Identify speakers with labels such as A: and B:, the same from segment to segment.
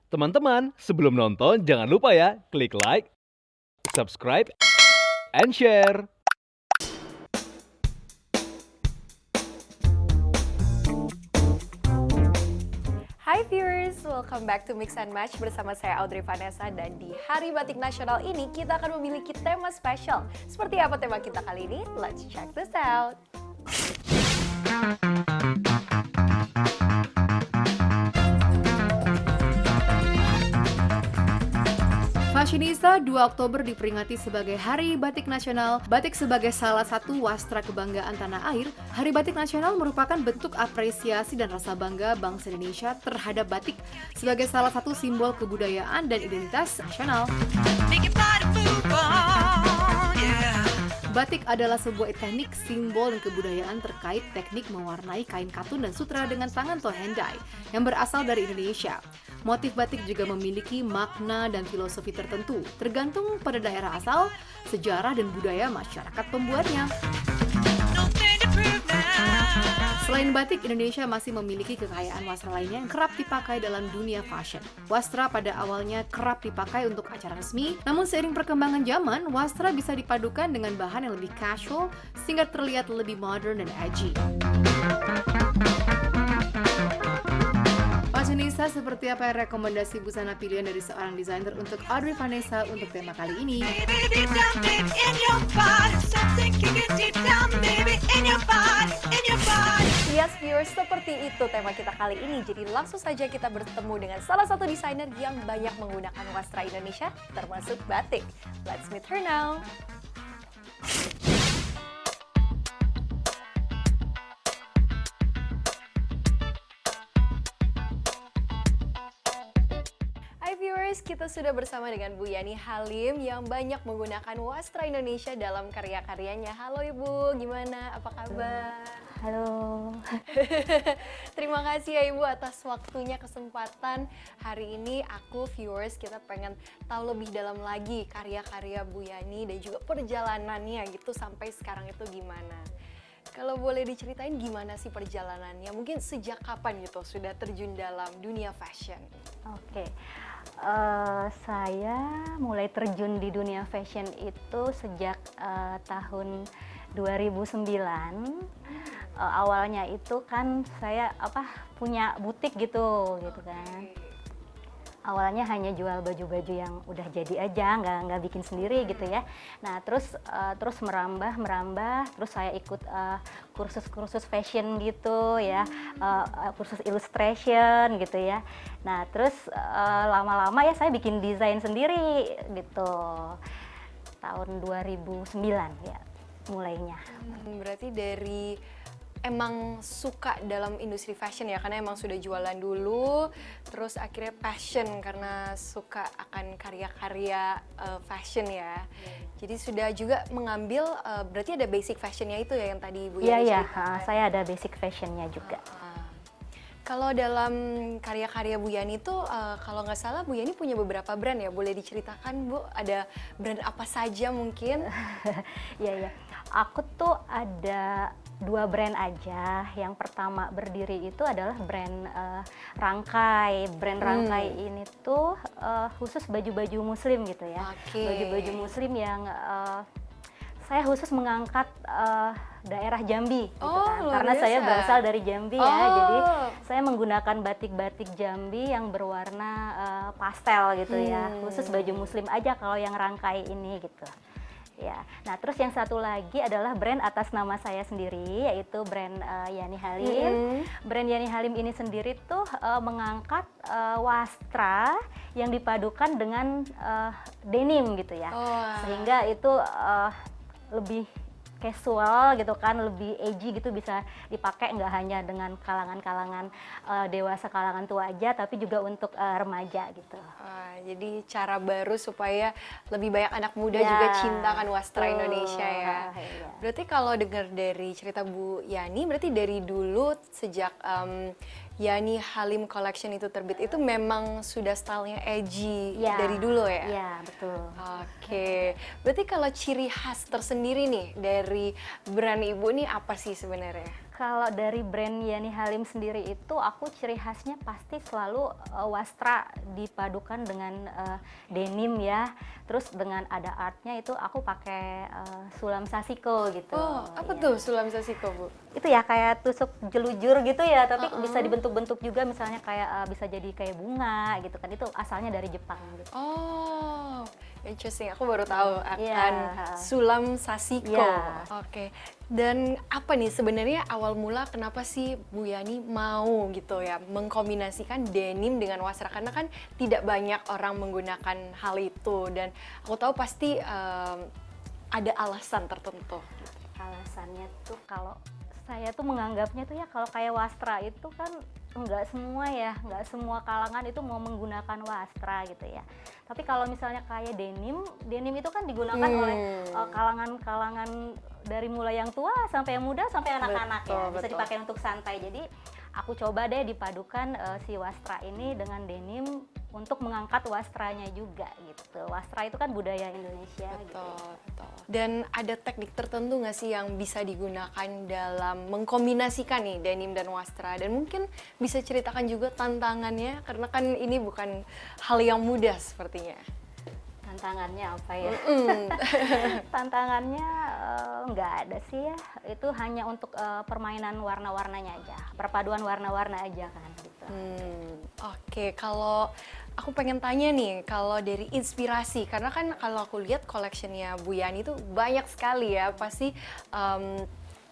A: Teman-teman, sebelum nonton jangan lupa ya, klik like, subscribe, and share.
B: Hai viewers, welcome back to Mix and Match bersama saya Audrey Vanessa, dan di Hari Batik Nasional ini kita akan memiliki tema spesial. Seperti apa tema kita kali ini? Let's check this out. Fashionista 2 Oktober diperingati sebagai Hari Batik Nasional. Batik sebagai salah satu wastra kebanggaan tanah air, Hari Batik Nasional merupakan bentuk apresiasi dan rasa bangga bangsa Indonesia terhadap batik sebagai salah satu simbol kebudayaan dan identitas nasional. Batik adalah sebuah teknik, simbol, dan kebudayaan terkait teknik mewarnai kain katun dan sutra dengan tangan tohendai yang berasal dari Indonesia. Motif batik juga memiliki makna dan filosofi tertentu, tergantung pada daerah asal, sejarah, dan budaya masyarakat pembuatnya. Selain batik, Indonesia masih memiliki kekayaan wastra lainnya yang kerap dipakai dalam dunia fashion. Wastra pada awalnya kerap dipakai untuk acara resmi, namun seiring perkembangan zaman, wastra bisa dipadukan dengan bahan yang lebih casual sehingga terlihat lebih modern dan edgy. Fashionista, seperti apa rekomendasi busana pilihan dari seorang desainer untuk Audrey Vanessa untuk tema kali ini? Yes viewers, seperti itu tema kita kali ini. Jadi langsung saja kita bertemu dengan salah satu desainer yang banyak menggunakan wastra Indonesia, termasuk batik. Let's meet her now. Hai viewers, kita sudah bersama dengan Bu Yani Halim yang banyak menggunakan wastra Indonesia dalam karya-karyanya. Halo Ibu, gimana? Apa kabar?
C: Halo.
B: Terima kasih ya Ibu atas waktunya, kesempatan. Hari ini aku, viewers, kita pengen tahu lebih dalam lagi karya-karya Bu Yani dan juga perjalanannya gitu sampai sekarang itu gimana. Kalau boleh diceritain gimana sih perjalanannya? Mungkin sejak kapan gitu sudah terjun dalam dunia fashion?
C: Oke. Saya mulai terjun di dunia fashion itu sejak tahun 2009. Awalnya itu kan saya punya butik gitu kan. Awalnya hanya jual baju-baju yang udah jadi aja, nggak bikin sendiri gitu ya. Nah terus merambah, terus saya ikut kursus-kursus fashion gitu ya, kursus illustration gitu ya. Nah terus lama-lama ya saya bikin desain sendiri gitu. Tahun 2009 ya mulainya.
B: Berarti dari emang suka dalam industri fashion ya, karena emang sudah jualan dulu, terus akhirnya passion karena suka akan karya-karya fashion ya. Jadi sudah juga mengambil, berarti ada basic fashionnya itu ya yang tadi Ibu
C: Iya,
B: ceritakan.
C: saya ada basic fashionnya juga.
B: Kalau dalam karya-karya Bu Yani itu, kalau nggak salah Bu Yani punya beberapa brand ya, boleh diceritakan Bu, ada brand apa saja mungkin?
C: Iya. Aku tuh ada 2 brand aja. Yang pertama berdiri itu adalah brand Rangkai. Brand Rangkai ini tuh khusus baju-baju muslim gitu ya.
B: Oke.
C: Baju-baju muslim yang saya khusus mengangkat daerah Jambi gitu kan.
B: Luar
C: Karena saya
B: biasa.
C: berasal dari Jambi ya. Jadi
B: Oh.
C: saya menggunakan batik-batik Jambi yang berwarna pastel gitu ya. Khusus baju muslim aja kalau yang Rangkai ini gitu. Ya, nah terus yang satu lagi adalah brand atas nama saya sendiri, yaitu brand Yani Halim. Brand Yani Halim ini sendiri tuh mengangkat wastra yang dipadukan dengan denim gitu ya, sehingga itu lebih casual gitu kan, lebih edgy gitu, bisa dipakai nggak hanya dengan kalangan-kalangan dewasa, kalangan tua aja, tapi juga untuk remaja gitu.
B: Jadi cara baru supaya lebih banyak anak muda
C: Ya,
B: juga cinta kan wastra
C: betul.
B: Indonesia ya.
C: Iya.
B: Berarti kalau dengar dari cerita Bu Yani, berarti dari dulu sejak Yani Halim Collection itu terbit, itu memang sudah stylenya edgy
C: Ya,
B: dari dulu ya?
C: Iya, betul.
B: Oke, berarti kalau ciri khas tersendiri nih dari brand Ibu nih apa sih sebenarnya?
C: Kalau dari brand Yani Halim sendiri itu aku ciri khasnya pasti selalu wastra dipadukan dengan denim ya. Terus dengan ada artnya itu aku pakai sulam sasiko gitu.
B: Oh, apa
C: Iya.
B: tuh sulam sasiko, Bu?
C: Itu ya kayak tusuk jelujur gitu ya, tapi
B: Uh-uh.
C: bisa dibentuk-bentuk juga, misalnya kayak bisa jadi kayak bunga gitu kan. Itu asalnya dari Jepang gitu.
B: Oh, interesting. Aku baru tahu akan
C: Iya.
B: sulam sasiko.
C: Iya.
B: Oke. Dan apa nih sebenarnya awal mula kenapa sih Bu Yani mau gitu ya mengkombinasikan denim dengan wastra? Karena kan tidak banyak orang menggunakan hal itu dan aku tahu pasti ada alasan tertentu.
C: Alasannya tuh kalau saya tuh menganggapnya tuh ya, kalau kayak wastra itu kan nggak semua kalangan itu mau menggunakan wastra gitu ya. Tapi kalau misalnya kayak denim itu kan digunakan oleh kalangan-kalangan dari mulai yang tua sampai yang muda sampai anak-anak ya. Bisa
B: Betul.
C: dipakai untuk santai. Jadi aku coba deh dipadukan si wastra ini dengan denim untuk mengangkat wastranya juga gitu. Wastra itu kan budaya Indonesia gitu.
B: Betul. Dan ada teknik tertentu nggak sih yang bisa digunakan dalam mengkombinasikan nih denim dan wastra? Dan mungkin bisa ceritakan juga tantangannya, karena kan ini bukan hal yang mudah sepertinya.
C: Tantangannya apa ya? Tantangannya nggak ada sih ya. Itu hanya untuk permainan warna-warnanya aja, perpaduan warna-warna aja kan gitu.
B: Oke, kalau aku pengen tanya nih, kalau dari inspirasi, karena kan kalau aku lihat collectionnya Bu Yani itu banyak sekali ya, pasti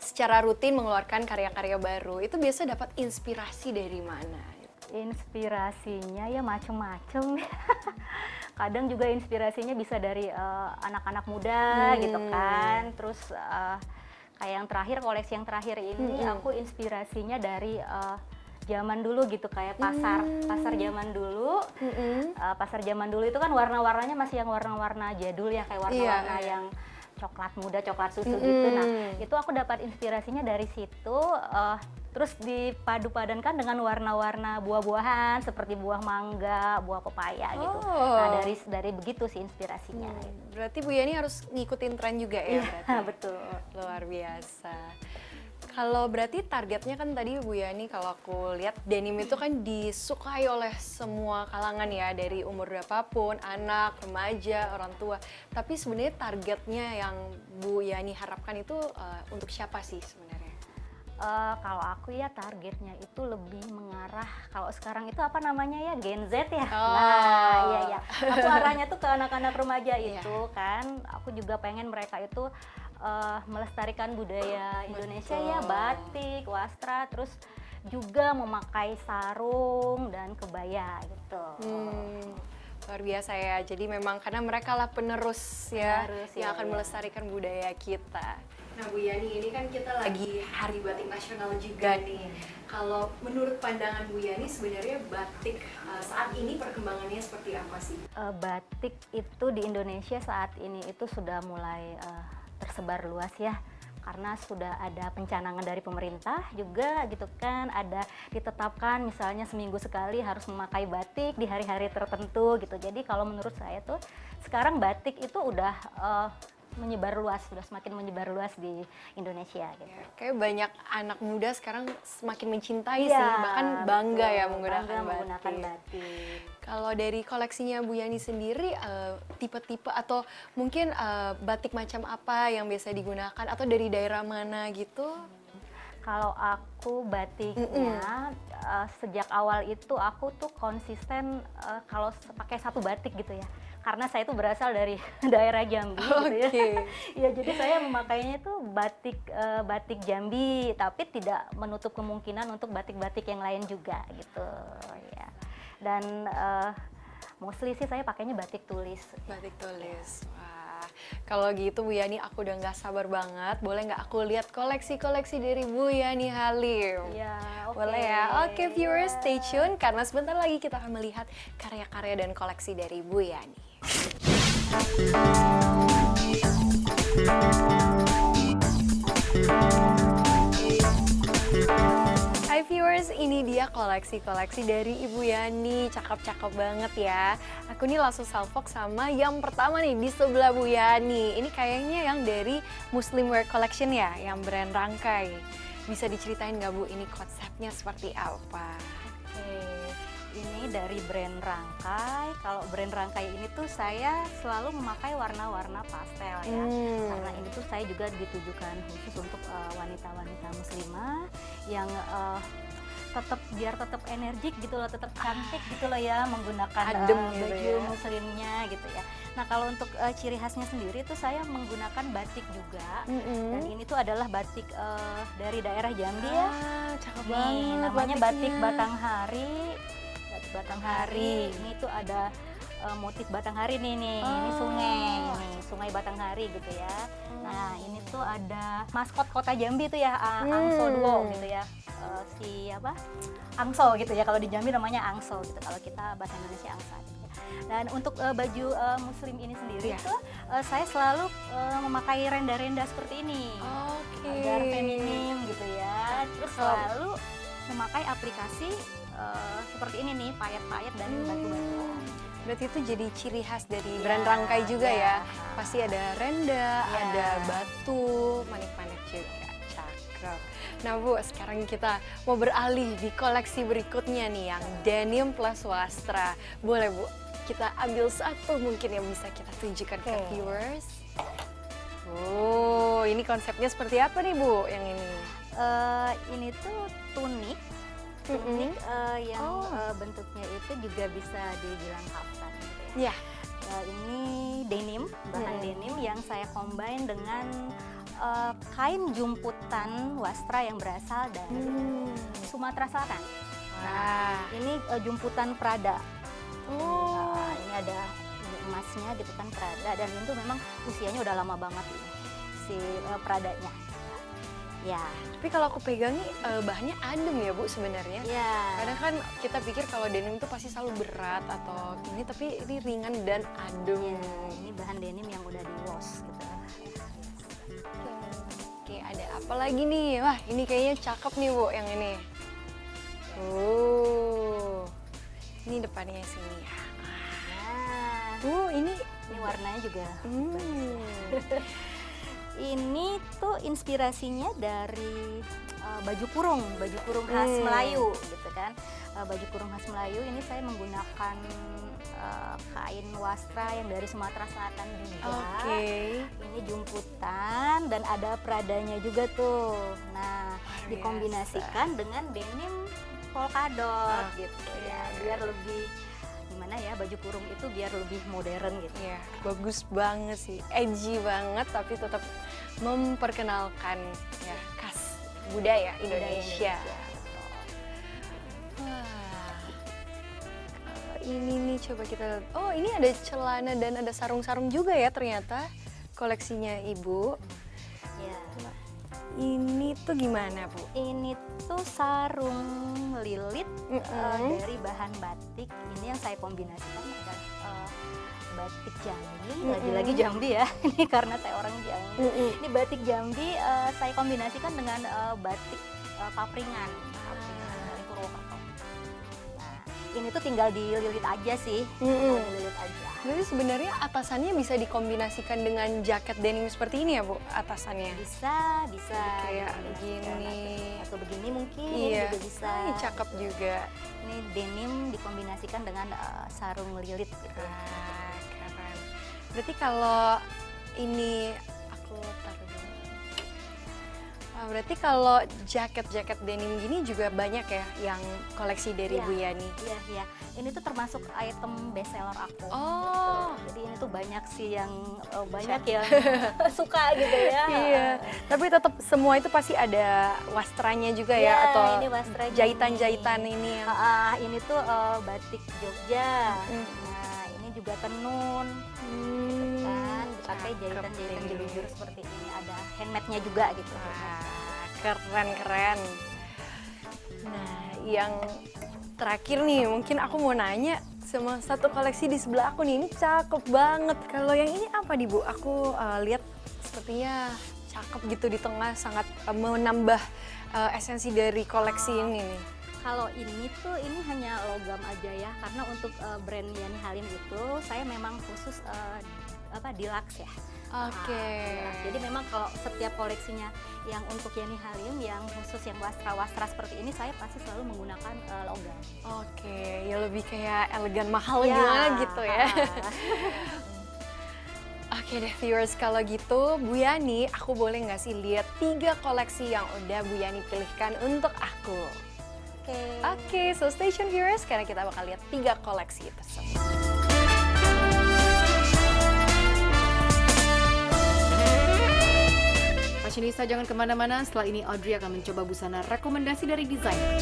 B: secara rutin mengeluarkan karya-karya baru. Itu biasa dapat inspirasi dari mana?
C: Inspirasinya ya macem-macem. Kadang juga inspirasinya bisa dari anak-anak muda gitu kan. Terus kayak yang terakhir, koleksi yang terakhir ini aku inspirasinya dari zaman dulu gitu, kayak pasar zaman dulu. Pasar zaman dulu itu kan warna-warnanya masih yang warna-warna jadul ya, kayak warna-warna yang coklat muda, coklat susu gitu. Nah, itu aku dapat inspirasinya dari situ. Terus dipadu-padankan dengan warna-warna buah-buahan seperti buah mangga, buah pepaya gitu. Nah, dari begitu sih inspirasinya.
B: Berarti Bu Yani harus ngikutin tren juga ya? Berarti?
C: Betul.
B: Luar biasa. Kalau berarti targetnya kan tadi Bu Yani, kalau aku lihat denim itu kan disukai oleh semua kalangan ya, dari umur berapapun, anak, remaja, orang tua. Tapi sebenarnya targetnya yang Bu Yani harapkan itu untuk siapa sih sebenarnya?
C: Kalau aku ya targetnya itu lebih mengarah, kalau sekarang itu apa namanya ya, Gen Z ya. Nah, iya. Aku arahnya tuh ke anak-anak remaja itu kan. Aku juga pengen mereka itu melestarikan budaya Indonesia ya, batik, wastra, terus juga memakai sarung dan kebaya gitu.
B: Luar biasa ya, jadi memang karena mereka lah penerus ya, yang akan melestarikan budaya kita. Nah Bu Yani, ini kan kita lagi Hari Batik Nasional juga nih. Kalau menurut pandangan Bu Yani sebenarnya batik saat ini perkembangannya seperti apa sih?
C: Batik itu di Indonesia saat ini itu sudah mulai tersebar luas ya, karena sudah ada pencanangan dari pemerintah juga gitu kan, ada ditetapkan misalnya seminggu sekali harus memakai batik di hari-hari tertentu gitu. Jadi kalau menurut saya tuh sekarang batik itu udah menyebar luas, sudah semakin menyebar luas di Indonesia gitu.
B: Ya, kayak banyak anak muda sekarang semakin mencintai sih, bahkan bangga ya menggunakan batik. Kalau dari koleksinya Bu Yani sendiri, tipe-tipe atau mungkin batik macam apa yang biasa digunakan atau dari daerah mana gitu?
C: Kalau aku batiknya sejak awal itu aku tuh konsisten kalau pakai satu batik gitu ya. Karena saya itu berasal dari daerah Jambi gitu ya. Ya jadi saya memakainya itu batik Jambi, tapi tidak menutup kemungkinan untuk batik-batik yang lain juga gitu ya. Dan mostly sih saya pakainya batik tulis.
B: Batik tulis. Wah, kalau gitu Bu Yani aku udah nggak sabar banget. Boleh nggak aku lihat koleksi-koleksi dari Bu Yani Halim?
C: Ya, oke.
B: Boleh ya? Oke viewers, stay tune karena sebentar lagi kita akan melihat karya-karya dan koleksi dari Bu Yani. Hai viewers, ini dia koleksi-koleksi dari Ibu Yani. Cakep-cakep banget ya. Aku nih langsung salfok sama yang pertama nih di sebelah Bu Yani. Ini kayaknya yang dari Muslim Wear Collection ya, yang brand Rangkai. Bisa diceritain nggak Bu, ini konsepnya seperti apa?
C: Oke, ini dari brand Rangkai. Kalau brand Rangkai ini tuh saya selalu memakai warna-warna pastel ya. Karena ini tuh saya juga ditujukan khusus untuk wanita-wanita muslimah yang biar tetap energik gitu loh, tetap cantik gitu loh ya, menggunakan
B: Adem gitu
C: baju
B: ya.
C: muslimnya gitu ya. Nah kalau untuk ciri khasnya sendiri tuh saya menggunakan batik juga. Dan ini tuh adalah batik dari daerah Jambi ya.
B: Cakep
C: Nih,
B: banget
C: namanya
B: batiknya.
C: batik Batanghari. Batik Batanghari.
B: Hari.
C: Ini tuh ada motif Batanghari nih. Ini sungai, nih Sungai Batanghari gitu ya. Nah, ini tuh ada maskot kota Jambi tuh ya, Angso Duo gitu ya. Angso gitu ya. Kalau di Jambi namanya Angso gitu. Kalau kita bahasa Indonesia Angsa. Gitu ya. Dan untuk baju muslim ini sendiri
B: Iya.
C: tuh saya selalu memakai renda-renda seperti ini.
B: Oke.
C: Agar feminim gitu ya. Terus selalu memakai aplikasi seperti ini nih, payet-payet dan batu-batuan.
B: Berarti itu jadi ciri khas dari brand Rangkai juga ya. Pasti ada renda,
C: Ya.
B: ada batu, manik-manik juga. Cakep. Nah Bu, sekarang kita mau beralih di koleksi berikutnya nih yang denim plus wastra. Boleh Bu, kita ambil satu mungkin yang bisa kita tunjukkan ke
C: Oke.
B: viewers. Oh, ini konsepnya seperti apa nih Bu yang ini?
C: Ini tuh tunik yang bentuknya itu juga bisa dibilang kaftan gitu ya.
B: Ya.
C: Ini denim, bahan denim yang saya combine dengan kain jumputan wastra yang berasal dari Sumatera Selatan. Nah, ini jumputan Prada. Nah, ini ada emasnya, jumputan Prada, dan itu memang usianya udah lama banget ini si Pradanya. Ya.
B: Tapi kalau aku pegang nih bahannya adem ya Bu sebenarnya.
C: Ya.
B: Kadang kan kita pikir kalau denim itu pasti selalu berat atau ini, tapi ini ringan dan adem.
C: Ya, ini bahan denim yang udah di wash gitu.
B: Oke, ada apa lagi nih? Wah, ini kayaknya cakep nih Bu yang ini. Ini depannya sini.
C: Nah,
B: Ini
C: warnanya juga.
B: hmm.
C: Ini tuh inspirasinya dari baju kurung khas Melayu gitu kan. Baju kurung khas Melayu ini saya menggunakan kain wastra yang dari Sumatera Selatan juga.
B: Oke.
C: Ini jumputan dan ada Pradanya juga tuh. Nah,
B: Luar
C: dikombinasikan dengan denim polkadot gitu ya, biar lebih gimana ya, baju kurung itu biar lebih modern gitu.
B: Iya, bagus banget sih. Edgy banget tapi tetap memperkenalkan ya khas budaya Indonesia. Wah. Kalau ini nih coba kita. Oh, ini ada celana dan ada sarung-sarung juga ya ternyata koleksinya Ibu.
C: Ya.
B: Ini tuh gimana, Bu?
C: Ini tuh sarung lilit dari bahan batik. Ini yang saya kombinasikan dengan batik Jambi, lagi-lagi Jambi ya. Ini karena saya orang Jambi. Ini batik Jambi saya kombinasikan dengan batik papringan dari Purwokerto. Nah, ini tuh tinggal dililit aja sih, dililit aja.
B: Jadi sebenarnya atasannya bisa dikombinasikan dengan jaket denim seperti ini ya, Bu? Atasannya.
C: Bisa
B: Kayak
C: dikombinasikan
B: gini.
C: atau begini mungkin
B: Iya,
C: juga bisa.
B: Ini cakep juga.
C: Ini denim dikombinasikan dengan sarung lilit gitu.
B: Keren. Berarti kalau ini aku taruh dulu. Wah, berarti kalau jaket-jaket denim gini juga banyak ya yang koleksi dari
C: Iya.
B: Bu Yani?
C: Iya. Ini tuh termasuk item best seller aku.
B: Oh.
C: Gitu. Jadi ini tuh banyak sih yang banyak yang suka gitu ya.
B: Iya. Tapi tetap semua itu pasti ada wastranya juga ya,
C: Iya,
B: atau
C: ini wastranya
B: jahitan-jahitan ini yang
C: ini tuh batik Jogja. Nah, ini juga tenun. Kan dipakai
B: cakep
C: jahitan-jahitan
B: deh.
C: jelujur seperti ini, ada handmade-nya juga gitu.
B: Wah, keren. Nah, yang terakhir nih, mungkin aku mau nanya sama satu koleksi di sebelah aku nih, ini cakep banget. Kalau yang ini apa nih Bu? Aku lihat sepertinya cakep gitu di tengah, sangat menambah esensi dari koleksi ini nih.
C: Kalau ini tuh ini hanya logam aja ya, karena untuk brand Yani Halim itu saya memang khusus deluxe ya.
B: Oke.
C: Deluxe. Jadi memang kalau setiap koleksinya yang untuk Yani Halim yang khusus yang wastra-wastra seperti ini saya pasti selalu menggunakan logam.
B: Oke, ya lebih kayak elegan mahal
C: Ya,
B: gimana gitu ya.
C: ah.
B: Oke deh viewers, kalau gitu Bu Yani, aku boleh nggak sih lihat 3 koleksi yang udah Bu Yani pilihkan untuk aku?
C: Oke.
B: Oke, so stay tune viewers, karena kita bakal lihat 3 koleksi tersebut.
D: Fashionista jangan kemana-mana, setelah ini Audrey akan mencoba busana rekomendasi dari desainer.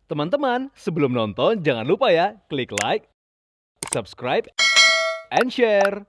A: Teman-teman, sebelum nonton jangan lupa ya klik like, subscribe, and share.